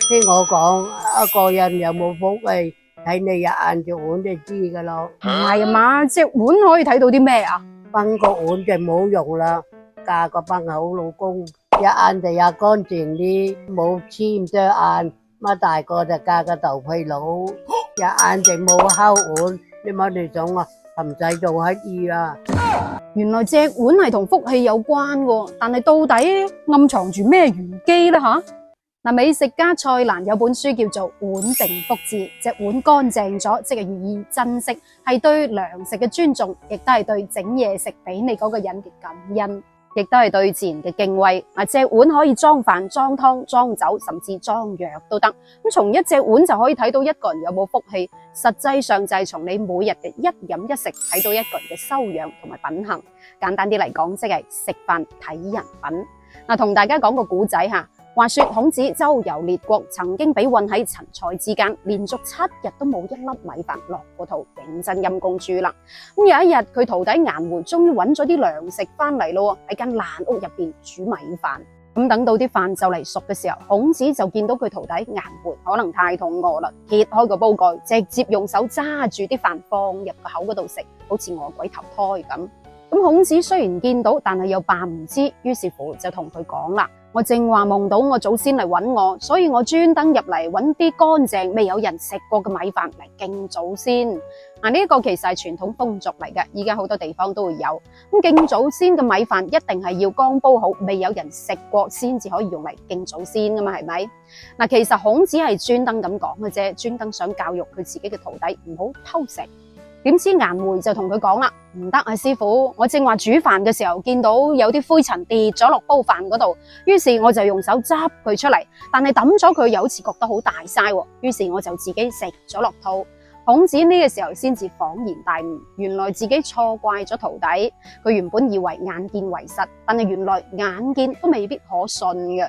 聽我講，一個人有冇福氣，睇你入眼隻碗就知噶咯。唔係啊嘛，隻碗可以睇到啲咩啊？崩個碗就冇用啦，嫁個崩口老公，一眼就入乾淨啲，冇黐唔對眼，乜大個就嫁個豆皮佬，一眼就冇敲碗，你乜你想啊？唔使做乞兒啊！原來隻碗係同福氣有關喎，但係到底暗藏住咩玄機呢？嗱，美食家蔡瀾有本書叫做《碗定福字》，隻碗乾淨咗，即係寓意珍惜，係對糧食嘅尊重，亦都係對整嘢食俾你嗰個人嘅感恩，亦都係對自然嘅敬畏。隻碗可以裝飯、裝湯、裝酒，甚至裝藥都得。咁從一隻碗就可以睇到一個人有冇福氣，實際上就係從你每日嘅一飲一食睇到一個人嘅修養同埋品行。簡單啲嚟講，即係食飯睇人品。同大家講個古仔吓。話說孔子周遊列國，曾經被困喺陳蔡之間，連續7日都冇一粒米飯落過肚，認真陰公豬啦。咁有一日，佢徒弟顏回終於揾咗啲糧食翻嚟咯，喺間爛屋入邊煮米飯。咁等到啲飯就嚟熟嘅時候，孔子就見到佢徒弟顏回可能太肚餓啦，揭開個煲蓋，直接用手揸住啲飯放入個口嗰度食，好似餓鬼投胎咁。咁孔子雖然見到，但係又扮唔知，於是乎就同佢講啦。我正話夢到我祖先嚟揾我，所以我專登入嚟揾啲乾淨未有人食過嘅米飯嚟敬祖先。呢個其實係傳統風俗嚟嘅，依家好多地方都會有。咁敬祖先嘅米飯一定係要剛煲好，未有人食過先至可以用嚟敬祖先噶嘛，係咪？其實孔子係專登咁講嘅啫，專登想教育佢自己嘅徒弟唔好偷食。點知顏回就同佢講啦，唔得啊，師傅，我正話煮飯嘅時候見到有啲灰塵跌咗落煲飯嗰度，於是我就用手執佢出嚟，但係抌咗佢又好似覺得好大嘥，於是我就自己食咗落肚。孔子呢個時候先至恍然大悟，原來自己錯怪咗徒弟，佢原本以為眼見為實，但係原來眼見都未必可信嘅。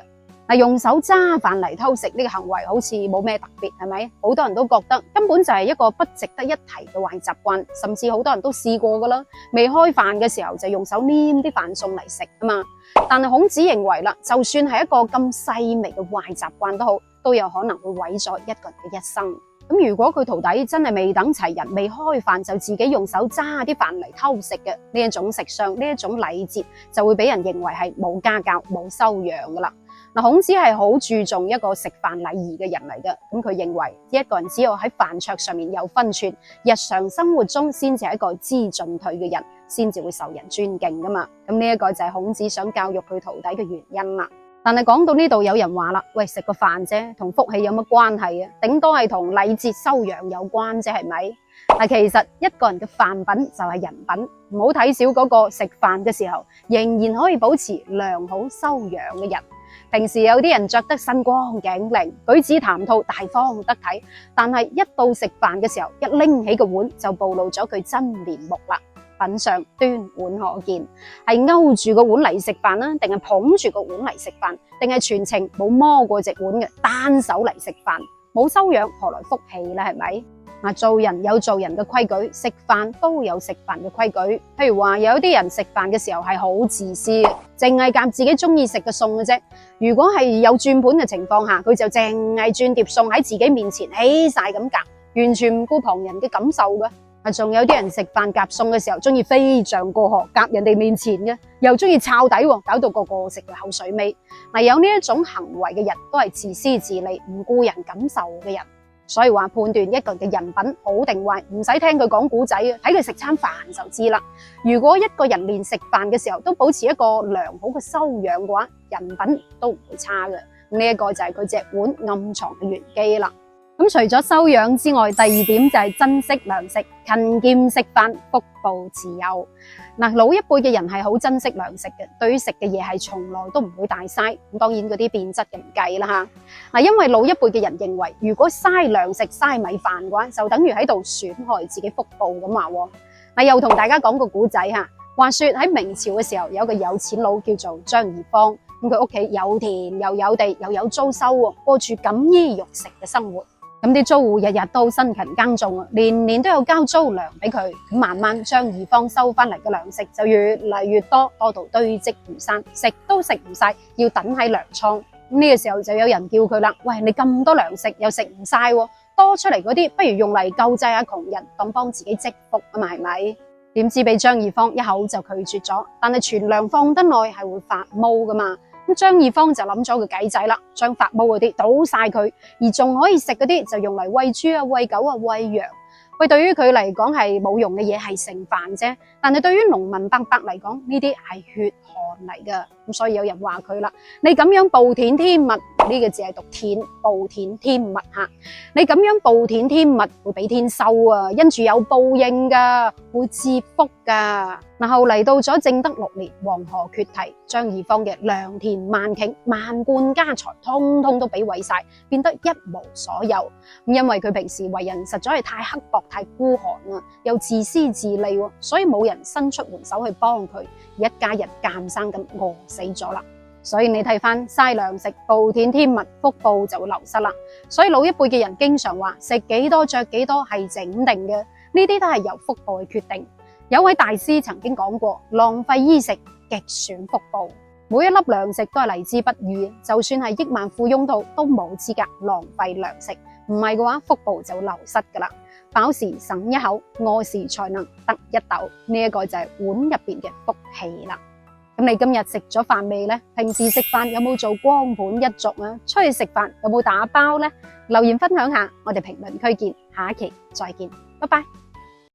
用手揸飯嚟偷食呢個行為好似冇咩特別，係咪？好多人都覺得根本就係一個不值得一提嘅壞習慣，甚至好多人都試過噶啦。未開飯嘅時候就用手拈啲飯餸嚟食啊嘛。但係孔子認為啦，就算係一個咁細微嘅壞習慣都好，都有可能會毀咗一個人嘅一生。咁如果佢徒弟真係未等齊人，未開飯就自己用手揸啲飯嚟偷食嘅呢一種食相，呢一種禮節，就會俾人認為係冇家教、冇修養噶啦。孔子係好注重一個食飯禮儀嘅人嚟嘅，咁佢認為一個人只有喺飯桌上面有分寸，日常生活中先至係一個知進退嘅人，先至會受人尊敬噶嘛。咁呢一個就係孔子想教育佢徒弟嘅原因啦。但係講到呢度，有人話啦，喂，食個飯啫，同福氣有乜關係啊？頂多係同禮節修養有關啫，係咪？其實一個人嘅飯品就係人品，唔好睇小嗰個食飯嘅時候仍然可以保持良好修養嘅人。平時有啲人着得身光頸靚，舉止談吐大方得體，但係一到食飯嘅時候，一拎起個碗就暴露咗佢真面目啦。品相端碗可見，係勾住個碗嚟食飯啦，定係捧住個碗嚟食飯，定係全程冇摸過隻碗嘅單手嚟食飯，冇修養何來福氣呢？係咪？做人有做人嘅規矩，食飯都有食飯嘅規矩。譬如話有啲人食飯嘅時候係好自私嘅，淨係夾自己中意食嘅餸嘅啫。如果係有轉盤嘅情況下，佢就淨係轉碟餸喺自己面前起晒咁夾，完全唔顧旁人嘅感受嘅。仲有啲人食飯夾餸嘅時候，中意飛象過河夾人哋面前嘅，又中意抄底，搞到個個食到口水尾。有呢一種行為嘅人都係自私自利、唔顧人感受嘅人。所以話判斷一個人嘅人品好定壞，唔使聽佢講古仔啊，睇佢食餐飯就知啦。如果一個人連食飯嘅時候都保持一個良好嘅修養嘅話，人品都唔會差嘅。呢一個就係佢隻碗暗藏嘅玄機啦。咁除咗修養之外，第二點就係珍惜糧食，勤儉食飯，福報自有。老一輩嘅人係好珍惜糧食嘅，對於食嘅嘢係從來都唔會大嘥。咁當然嗰啲變質嘅唔計啦吓。因為老一輩嘅人認為，如果嘥糧食嘥米飯嘅話，就等於喺度損害自己福報咁話。又同大家講個古仔吓。話說喺明朝嘅時候，有個有錢佬叫做張宜芳，咁佢屋企有田又有地又有租收，過住錦衣玉食嘅生活。咁啲租戶日日都辛勤耕種，年年都有交租糧俾佢。咁慢慢張宜芳收翻嚟嘅糧食就越嚟越多，多到堆積如山，食都食唔晒，要等喺糧倉。呢個時候就有人叫佢啦，喂，你咁多糧食又食唔晒喎，多出嚟嗰啲不如用嚟救濟下窮人，當幫自己積福啊嘛，係咪？點知俾張二芳一口就拒絕咗，但係存糧放得耐係會發毛噶嘛。咁張二芳就諗咗個計仔啦，將發毛嗰啲倒晒佢，而仲可以食嗰啲就用嚟餵豬啊、餵狗啊、餵羊。喂，對於佢嚟講係冇用嘅嘢，係剩飯啫。但係對於農民伯伯嚟講，呢啲係血汗嚟噶。咁所以有人話佢啦，你咁樣暴殄天物，呢個字係讀殄，暴殄天物吓。你咁樣暴殄天物會俾天收啊，因住有報應噶，會致福噶。嗱，後嚟到咗正德6年，黃河決堤，張二芳嘅良田萬頃、萬貫家財，通通都俾毀晒，變得一無所有。咁因為佢平時為人實在係太刻薄、太孤寒啊，又自私自利，所以冇人伸出援手去幫佢，而一家人監生咁餓死咗啦。所以你睇翻嘥糧食、暴殄天物，福報就會流失啦。所以老一輩嘅人經常話食幾多着幾多係整定嘅，呢啲都係由福報去決定。有位大師曾經講過，浪費衣食極損福報。每一粒糧食都係嚟之不易，就算係億萬富翁都冇資格浪費糧食，唔係嘅話福報就會流失噶啦。飽時省一口，餓時才能得一斗，呢一個就係碗入邊嘅福氣啦。咁你今日食咗飯未呢？平時食飯有冇做光盤一族啊？出去食飯有冇打包呢？留言分享下，我哋評論區見，下一期再見，拜拜。